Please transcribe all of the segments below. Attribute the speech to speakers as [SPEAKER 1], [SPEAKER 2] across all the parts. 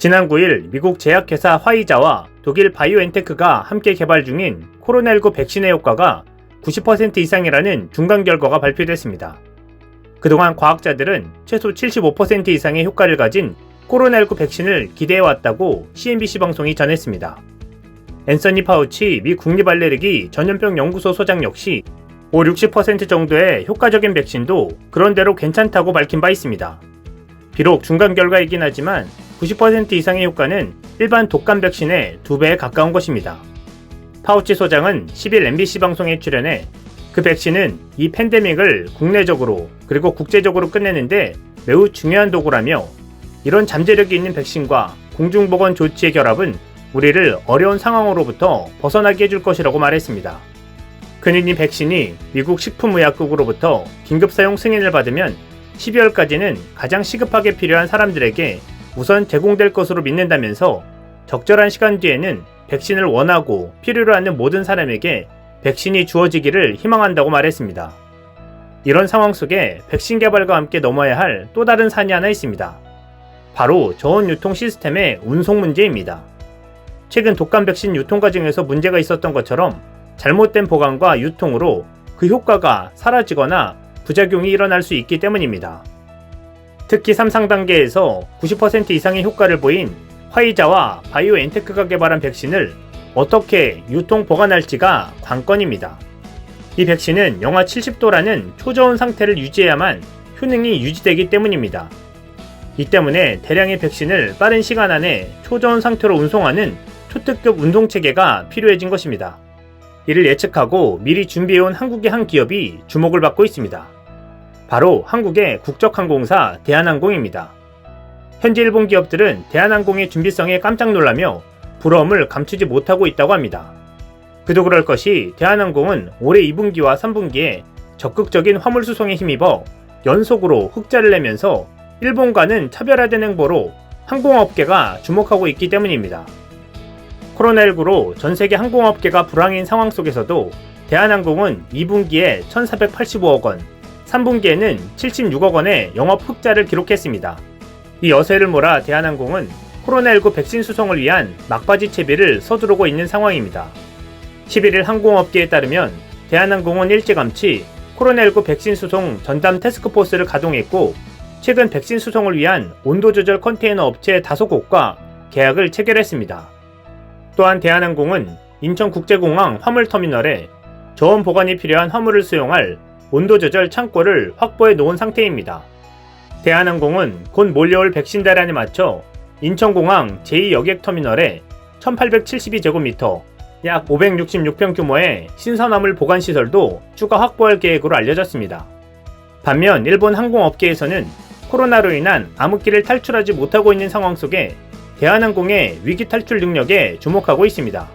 [SPEAKER 1] 지난 9일 미국 제약회사 화이자와 독일 바이오엔테크가 함께 개발 중인 코로나19 백신의 효과가 90% 이상이라는 중간 결과가 발표됐습니다. 그동안 과학자들은 최소 75% 이상의 효과를 가진 코로나19 백신을 기대해왔다고 CNBC 방송이 전했습니다. 앤서니 파우치 미 국립알레르기 전염병 연구소 소장 역시 60% 정도의 효과적인 백신도 그런대로 괜찮다고 밝힌 바 있습니다. 비록 중간 결과이긴 하지만 90% 이상의 효과는 일반 독감 백신의 2배에 가까운 것입니다. 파우치 소장은 10일 MBC 방송에 출연해 그 백신은 이 팬데믹을 국내적으로 그리고 국제적으로 끝내는데 매우 중요한 도구라며 이런 잠재력이 있는 백신과 공중보건 조치의 결합은 우리를 어려운 상황으로부터 벗어나게 해줄 것이라고 말했습니다. 그는 이 백신이 미국 식품의약국으로부터 긴급 사용 승인을 받으면 12월까지는 가장 시급하게 필요한 사람들에게 우선 제공될 것으로 믿는다면서 적절한 시간 뒤에는 백신을 원하고 필요로 하는 모든 사람에게 백신이 주어지기를 희망한다고 말했습니다. 이런 상황 속에 백신 개발과 함께 넘어야 할 또 다른 산이 하나 있습니다. 바로 저온 유통 시스템의 운송 문제입니다. 최근 독감 백신 유통 과정에서 문제가 있었던 것처럼 잘못된 보관과 유통으로 그 효과가 사라지거나 부작용이 일어날 수 있기 때문입니다. 특히 3상단계에서 90% 이상의 효과를 보인 화이자와 바이오엔테크가 개발한 백신을 어떻게 유통 보관할지가 관건입니다. 이 백신은 영하 70도라는 초저온 상태를 유지해야만 효능이 유지되기 때문입니다. 이 때문에 대량의 백신을 빠른 시간 안에 초저온 상태로 운송하는 초특급 운송체계가 필요해진 것입니다. 이를 예측하고 미리 준비해온 한국의 한 기업이 주목을 받고 있습니다. 바로 한국의 국적항공사 대한항공입니다. 현재 일본 기업들은 대한항공의 준비성에 깜짝 놀라며 부러움을 감추지 못하고 있다고 합니다. 그도 그럴 것이 대한항공은 올해 2분기와 3분기에 적극적인 화물 수송에 힘입어 연속으로 흑자를 내면서 일본과는 차별화된 행보로 항공업계가 주목하고 있기 때문입니다. 코로나19로 전세계 항공업계가 불황인 상황 속에서도 대한항공은 2분기에 1,485억 원, 3분기에는 76억 원의 영업 흑자를 기록했습니다. 이 여세를 몰아 대한항공은 코로나19 백신 수송을 위한 막바지 채비를 서두르고 있는 상황입니다. 11일 항공업계에 따르면 대한항공은 일찌감치 코로나19 백신 수송 전담 태스크포스를 가동했고 최근 백신 수송을 위한 온도 조절 컨테이너 업체 5곳과 계약을 체결했습니다. 또한 대한항공은 인천국제공항 화물터미널에 저온 보관이 필요한 화물을 수용할 온도 조절 창고를 확보해 놓은 상태입니다. 대한항공은 곧 몰려올 백신 대란에 맞춰 인천공항 제2여객터미널에 1872제곱미터, 약 566평 규모의 신선화물 보관시설도 추가 확보할 계획으로 알려졌습니다. 반면 일본 항공업계에서는 코로나로 인한 암흑기를 탈출하지 못하고 있는 상황 속에 대한항공의 위기 탈출 능력에 주목하고 있습니다.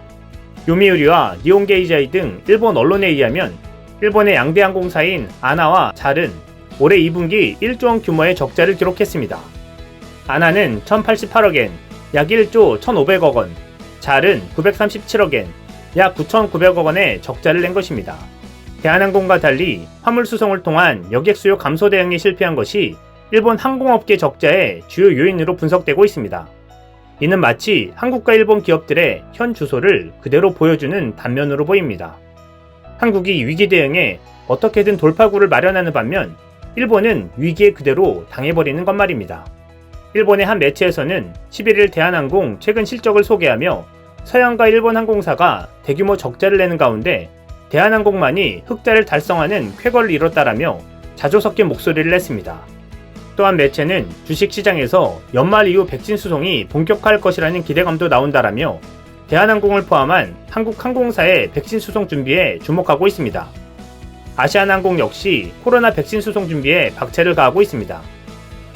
[SPEAKER 1] 요미우리와 니혼게이자이 등 일본 언론에 의하면 일본의 양대 항공사인 아나와 잘은 올해 2분기 1조 원 규모의 적자를 기록했습니다. 아나는 1088억엔, 약 1조 1500억 원, 잘은 937억엔, 약 9900억 원의 적자를 낸 것입니다. 대한항공과 달리 화물 수송을 통한 여객 수요 감소 대응에 실패한 것이 일본 항공업계 적자의 주요 요인으로 분석되고 있습니다. 이는 마치 한국과 일본 기업들의 현 주소를 그대로 보여주는 단면으로 보입니다. 한국이 위기 대응에 어떻게든 돌파구를 마련하는 반면 일본은 위기에 그대로 당해버리는 것 말입니다. 일본의 한 매체에서는 11일 대한항공 최근 실적을 소개하며 서양과 일본 항공사가 대규모 적자를 내는 가운데 대한항공만이 흑자를 달성하는 쾌거를 이뤘다라며 자조 섞인 목소리를 냈습니다. 또한 매체는 주식시장에서 연말 이후 백신 수송이 본격화할 것이라는 기대감도 나온다라며 대한항공을 포함한 한국 항공사의 백신 수송 준비에 주목하고 있습니다. 아시아나항공 역시 코로나 백신 수송 준비에 박차를 가하고 있습니다.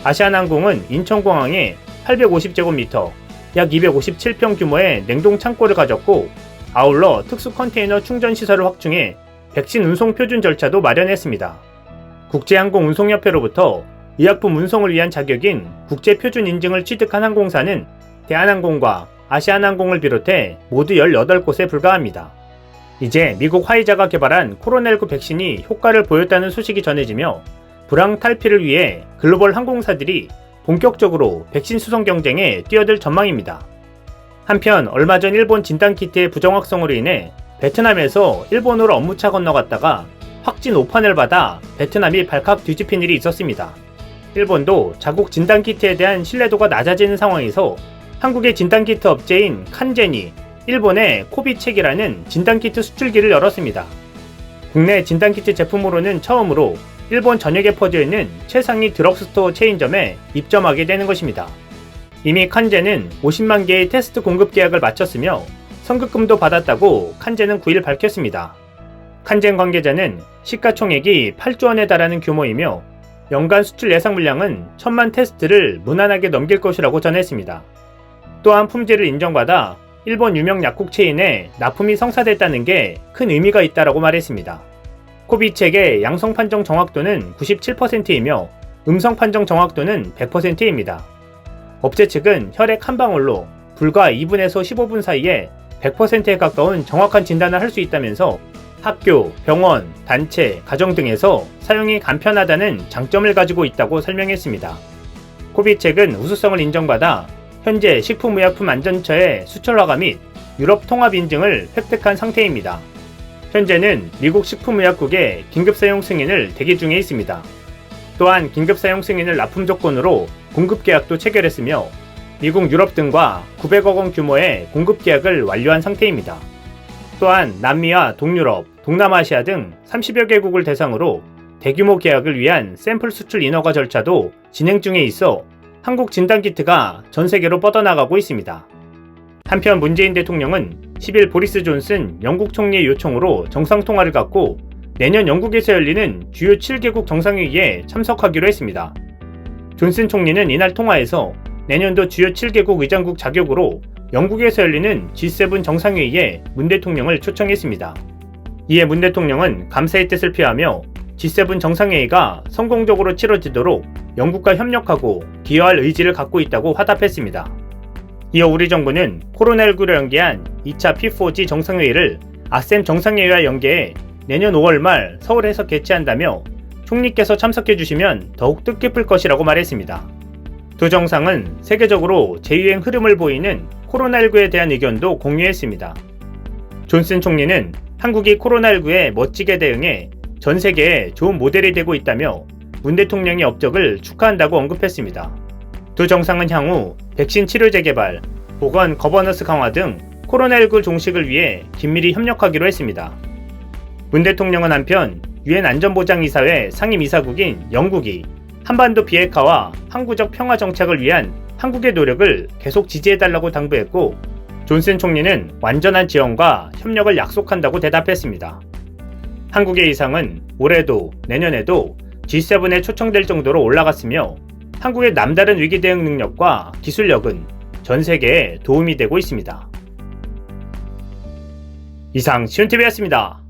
[SPEAKER 1] 아시아나항공은 인천공항에 850제곱미터, 약 257평 규모의 냉동 창고를 가졌고 아울러 특수 컨테이너 충전 시설을 확충해 백신 운송 표준 절차도 마련했습니다. 국제항공운송협회로부터 의약품 운송을 위한 자격인 국제표준 인증을 취득한 항공사는 대한항공과 아시아나항공을 비롯해 모두 18곳에 불과합니다. 이제 미국 화이자가 개발한 코로나19 백신이 효과를 보였다는 소식이 전해지며 불황 탈피를 위해 글로벌 항공사들이 본격적으로 백신 수송 경쟁에 뛰어들 전망입니다. 한편 얼마 전 일본 진단키트의 부정확성으로 인해 베트남에서 일본으로 업무차 건너갔다가 확진 오판을 받아 베트남이 발칵 뒤집힌 일이 있었습니다. 일본도 자국 진단키트에 대한 신뢰도가 낮아지는 상황에서 한국의 진단키트 업체인 칸젠이 일본의 코비책이라는 진단키트 수출기를 열었습니다. 국내 진단키트 제품으로는 처음으로 일본 전역에 퍼져있는 최상위 드럭스토어 체인점에 입점하게 되는 것입니다. 이미 칸젠은 50만 개의 테스트 공급 계약을 마쳤으며 선급금도 받았다고 칸젠은 9일 밝혔습니다. 칸젠 관계자는 시가총액이 8조 원에 달하는 규모이며 연간 수출 예상 물량은 1000만 테스트를 무난하게 넘길 것이라고 전했습니다. 또한 품질을 인정받아 일본 유명 약국 체인에 납품이 성사됐다는 게 큰 의미가 있다라고 말했습니다. 코비책의 양성 판정 정확도는 97%이며 음성 판정 정확도는 100%입니다. 업체 측은 혈액 한 방울로 불과 2분에서 15분 사이에 100%에 가까운 정확한 진단을 할 수 있다면서 학교, 병원, 단체, 가정 등에서 사용이 간편하다는 장점을 가지고 있다고 설명했습니다. 코비책은 우수성을 인정받아 현재 식품의약품안전처의 수출허가 및 유럽 통합 인증을 획득한 상태입니다. 현재는 미국 식품의약국의 긴급사용 승인을 대기 중에 있습니다. 또한 긴급사용 승인을 납품 조건으로 공급계약도 체결했으며 미국, 유럽 등과 900억 원 규모의 공급계약을 완료한 상태입니다. 또한 남미와 동유럽, 동남아시아 등 30여 개국을 대상으로 대규모 계약을 위한 샘플 수출 인허가 절차도 진행 중에 있어 한국 진단키트가 전 세계로 뻗어나가고 있습니다. 한편 문재인 대통령은 10일 보리스 존슨 영국 총리의 요청으로 정상통화를 갖고 내년 영국에서 열리는 주요 7개국 정상회의에 참석하기로 했습니다. 존슨 총리는 이날 통화에서 내년도 주요 7개국 의장국 자격으로 영국에서 열리는 G7 정상회의에 문 대통령을 초청했습니다. 이에 문 대통령은 감사의 뜻을 표하며 G7 정상회의가 성공적으로 치러지도록 영국과 협력하고 기여할 의지를 갖고 있다고 화답했습니다. 이어 우리 정부는 코로나19로 연기한 2차 P4G 정상회의를 아셈 정상회의와 연계해 내년 5월 말 서울에서 개최한다며 총리께서 참석해주시면 더욱 뜻깊을 것이라고 말했습니다. 두 정상은 세계적으로 재유행 흐름을 보이는 코로나19에 대한 의견도 공유했습니다. 존슨 총리는 한국이 코로나19에 멋지게 대응해 전 세계에 좋은 모델이 되고 있다며 문 대통령의 업적을 축하한다고 언급했습니다. 두 정상은 향후 백신 치료제 개발, 보건 거버넌스 강화 등 코로나19 종식을 위해 긴밀히 협력하기로 했습니다. 문 대통령은 한편 유엔 안전보장이사회 상임이사국인 영국이 한반도 비핵화와 항구적 평화 정착을 위한 한국의 노력을 계속 지지해달라고 당부했고 존슨 총리는 완전한 지원과 협력을 약속한다고 대답했습니다. 한국의 의상은 올해도 내년에도 G7에 초청될 정도로 올라갔으며 한국의 남다른 위기 대응 능력과 기술력은 전 세계에 도움이 되고 있습니다. 이상 시온TV였습니다.